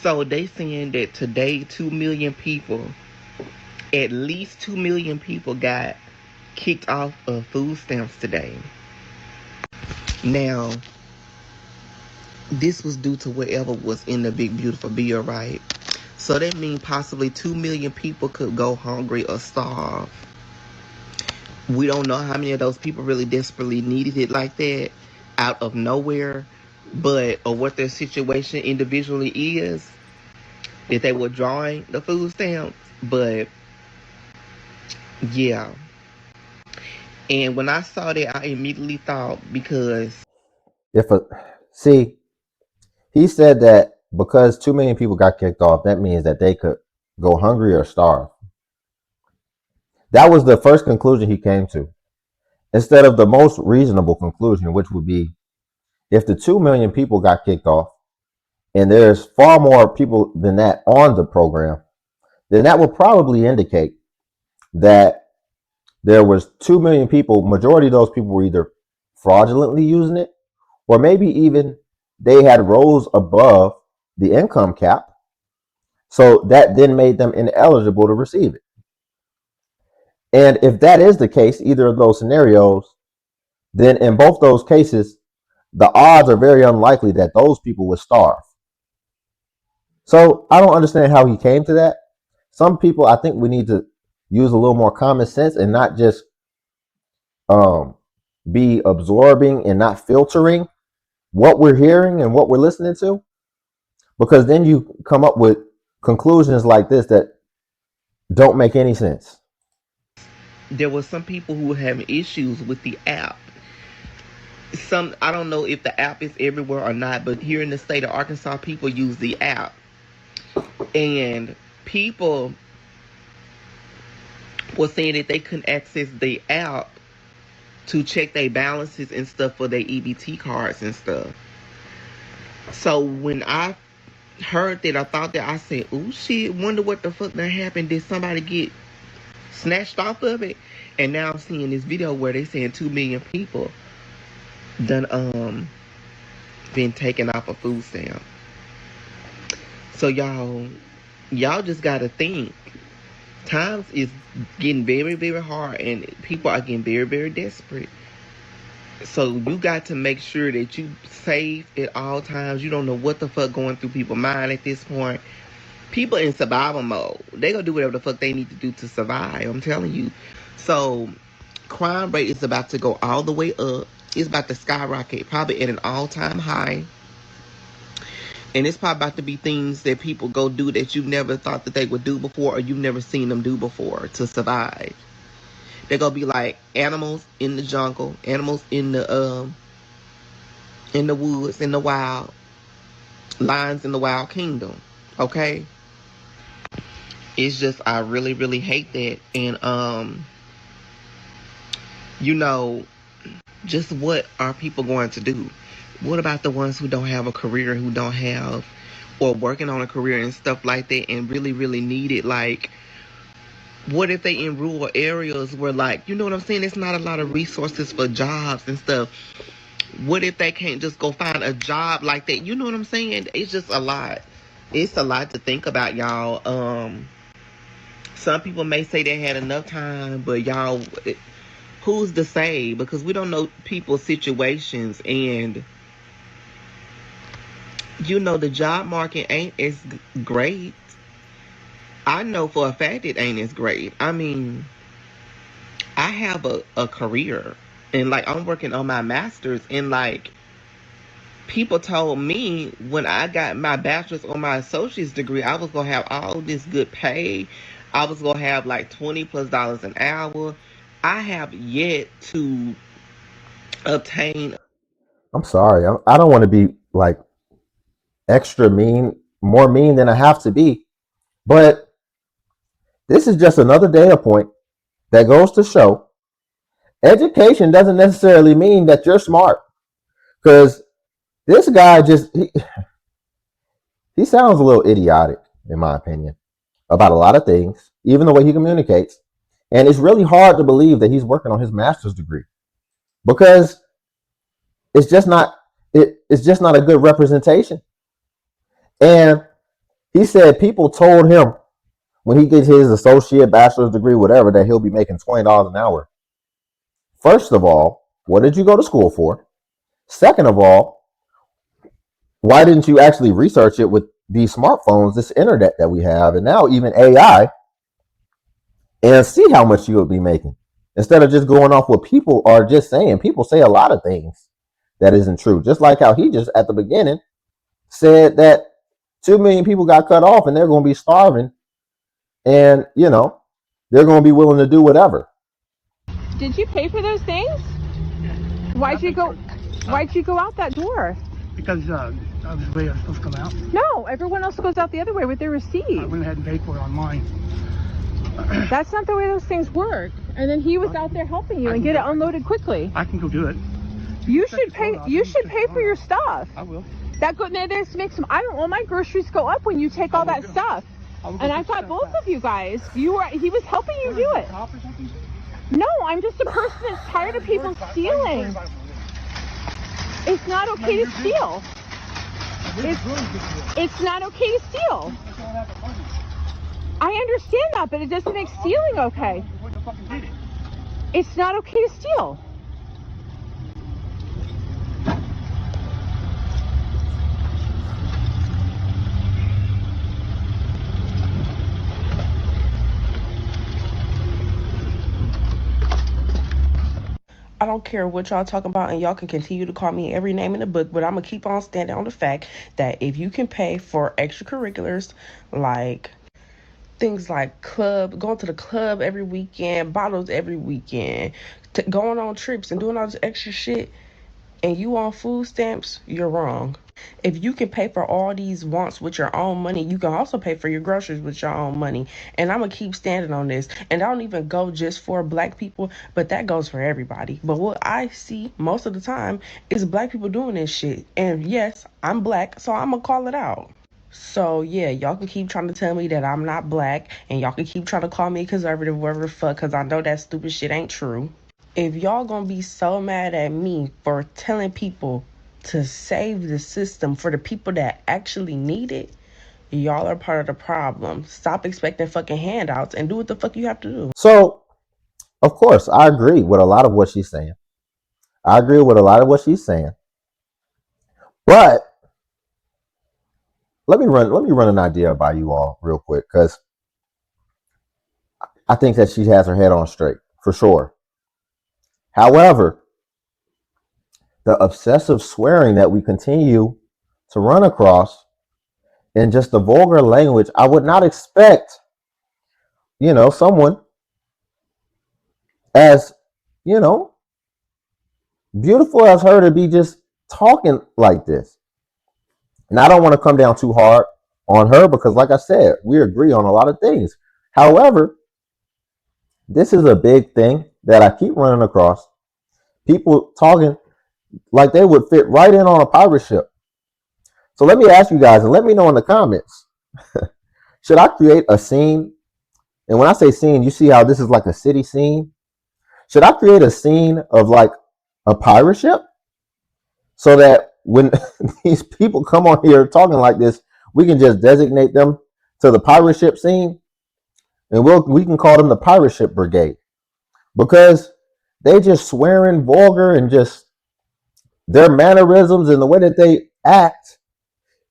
So they saying that today 2 million people, at least 2 million people got kicked off of food stamps today. Now, this was due to whatever was in the big beautiful bill, right? So that means possibly 2 million people could go hungry or starve. We don't know how many of those people really desperately needed it like that out of nowhere, but or what their situation individually is that they were drawing the food stamps. But yeah. And when I saw that, I immediately thought, because If a see, he said that because 2 million people got kicked off, that means that they could go hungry or starve. That was the first conclusion he came to, instead of the most reasonable conclusion, which would be if the 2 million people got kicked off and there's far more people than that on the program, then that would probably indicate that there was 2 million people. Majority of those people were either fraudulently using it, or maybe even they had rose above the income cap, so that then made them ineligible to receive it. And if that is the case, either of those scenarios, then in both those cases, the odds are very unlikely that those people would starve. So I don't understand how he came to that. Some people, I think we need to use a little more common sense and not just um, be absorbing and not filtering what we're hearing and what we're listening to, because then you come up with conclusions like this that don't make any sense. there were some people who were having issues with the app. Some, I don't know if the app is everywhere or not, but here in the state of Arkansas, people use the app, and people were saying that they couldn't access the app to check their balances and stuff for their EBT cards and stuff. So when I heard that, I thought that, I said, "Oh shit! Wonder what the fuck that happened? Did somebody get snatched off of it?" And now I'm seeing this video where they saying 2 million people done been taken off a food stamp. So y'all just gotta think. Times is getting very, very hard, and people are getting very, very desperate. So you got to make sure that you safe at all times. You don't know what the fuck going through people's mind at this point. People in survival mode. They gonna do whatever the fuck they need to do to survive. I'm telling you. So crime rate is about to go all the way up. It's about to skyrocket, probably at an all-time high. And it's probably about to be things that people go do that you never thought that they would do before, or you've never seen them do before to survive. They're gonna be like animals in the jungle, animals in the woods, in the wild, lions in the wild kingdom. Okay? It's just, I really, really hate that. And you know, just what are people going to do? What about the ones who don't have a career, who don't have, or working on a career and stuff like that, and really, really need it? Like, what if they in rural areas where, like, you know what I'm saying? It's not a lot of resources for jobs and stuff. What if they can't just go find a job like that? You know what I'm saying? It's just a lot. It's a lot to think about, y'all. Some people may say they had enough time, but y'all, who's to say? Because we don't know people's situations, and the job market ain't as great. I know for a fact it ain't as great. I mean, I have a career, and like I'm working on my master's, and like people told me when I got my bachelor's or my associate's degree, I was gonna have all this good pay. I was gonna have like $20+ an hour. I have yet to obtain. I'm sorry. I don't want to be like extra mean, more mean than I have to be, but this is just another data point that goes to show education doesn't necessarily mean that you're smart. Because this guy he sounds a little idiotic, in my opinion, about a lot of things, even the way he communicates. And it's really hard to believe that he's working on his master's degree, because it's just not it's just not a good representation. And He said people told him when he gets his associate, bachelor's degree, whatever, that he'll be making $20 an hour. First of all, what did you go to school for? Second of all, why didn't you actually research it with these smartphones, this internet that we have, and now even AI, and see how much you would be making? Instead of just going off what people are just saying. People say a lot of things that isn't true. Just like how he just at the beginning said that 2 million people got cut off and they're going to be starving, and they're going to be willing to do whatever. Did you pay for those things? Why'd you go out that door? Because I was the way I was supposed to come out. No, everyone else goes out the other way with their receipt. I went ahead and paid for it on mine. That's not the way those things work. And then he was out there helping you and get it unloaded quickly. I can go do it. You should pay. You should pay for your stuff. I will. That makes some. I don't want my groceries go up when you take all that stuff. And I thought both of you guys, he was helping you do it. No, I'm just a person that's tired of people stealing. It's not okay to steal. It's not okay to steal. I understand that, but it doesn't make stealing okay. It's not okay to steal. I don't care what y'all talking about, and y'all can continue to call me every name in the book, but I'm going to keep on standing on the fact that if you can pay for extracurriculars, like things like going to the club every weekend, bottles every weekend, going on trips and doing all this extra shit, and you on food stamps, you're wrong. If you can pay for all these wants with your own money, you can also pay for your groceries with your own money. And I'm going to keep standing on this. And I don't even go just for black people, but that goes for everybody. But what I see most of the time is black people doing this shit. And yes, I'm black, so I'm going to call it out. So yeah, y'all can keep trying to tell me that I'm not black, and y'all can keep trying to call me conservative, whatever the fuck, because I know that stupid shit ain't true. If y'all gonna be so mad at me for telling people to save the system for the people that actually need it, y'all are part of the problem. Stop expecting fucking handouts and do what the fuck you have to do. So, of course, I agree with a lot of what she's saying. But let me run an idea by you all real quick, because I think that she has her head on straight for sure. However, the obsessive swearing that we continue to run across in just the vulgar language, I would not expect, someone as, beautiful as her to be just talking like this. And I don't want to come down too hard on her because, like I said, we agree on a lot of things. However, this is a big thing that I keep running across. People talking like they would fit right in on a pirate ship. So let me ask you guys, and let me know in the comments. Should I create a scene? And when I say scene, you see how this is like a city scene? Should I create a scene of like a pirate ship? So that when these people come on here talking like this, we can just designate them to the pirate ship scene. And we can call them the pirate ship brigade. Because they just swearing vulgar, and just their mannerisms and the way that they act,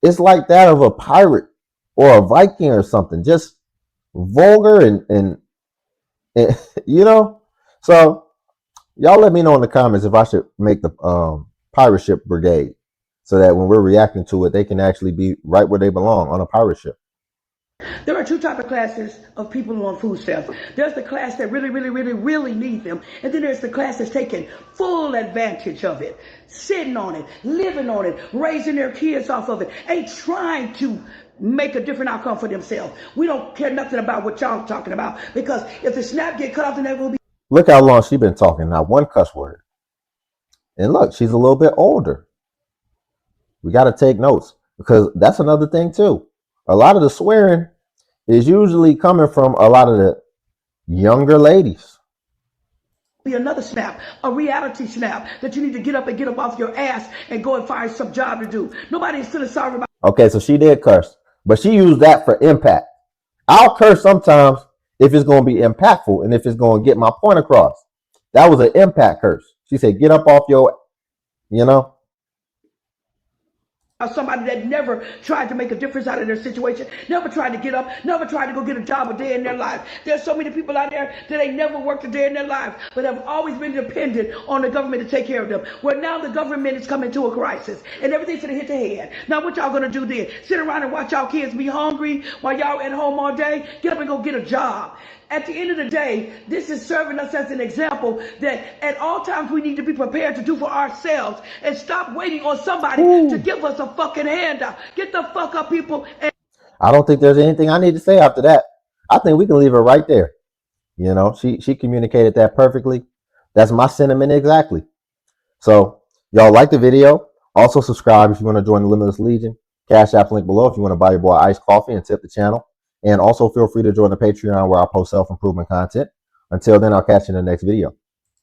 it's like that of a pirate or a Viking or something. Just vulgar and So y'all let me know in the comments if I should make the pirate ship brigade, so that when we're reacting to it, they can actually be right where they belong, on a pirate ship. There are two types of classes of people who are on food stamps. There's the class that really, really, really, really need them. And then there's the class that's taking full advantage of it, sitting on it, living on it, raising their kids off of it, ain't trying to make a different outcome for themselves. We don't care nothing about what y'all talking about, because if the snap get cut off, then they will be. Look how long she's been talking, not one cuss word. And look, she's a little bit older. We got to take notes, because that's another thing too. A lot of the swearing is usually coming from a lot of the younger ladies. Be another snap, a reality snap, that you need to get up off your ass and go and find some job to do. Nobody is feeling sorry about. Okay, so she did curse, But she used that for impact. I'll curse sometimes if it's going to be impactful and if it's going to get my point across. That was an impact curse. She said, get up off your, you know. Somebody that never tried to make a difference out of their situation, never tried to get up, never tried to go get a job a day in their life. There's so many people out there that ain't never worked a day in their life, but have always been dependent on the government to take care of them. Well, now the government is coming to a crisis and everything's gonna hit the head. Now what y'all gonna do then? Sit around and watch y'all kids be hungry while y'all at home all day? Get up and go get a job. At the end of the day, this is serving us as an example that at all times we need to be prepared to do for ourselves and stop waiting on somebody to give us a fucking handout. Get the fuck up, people. I don't think there's anything I need to say after that. I think we can leave it right there. You know, she communicated that perfectly. That's my sentiment exactly. So y'all like the video. Also subscribe if you want to join the Limitless Legion. Cash App link below if you want to buy your boy iced coffee and tip the channel. And also feel free to join the Patreon where I post self-improvement content. Until then, I'll catch you in the next video.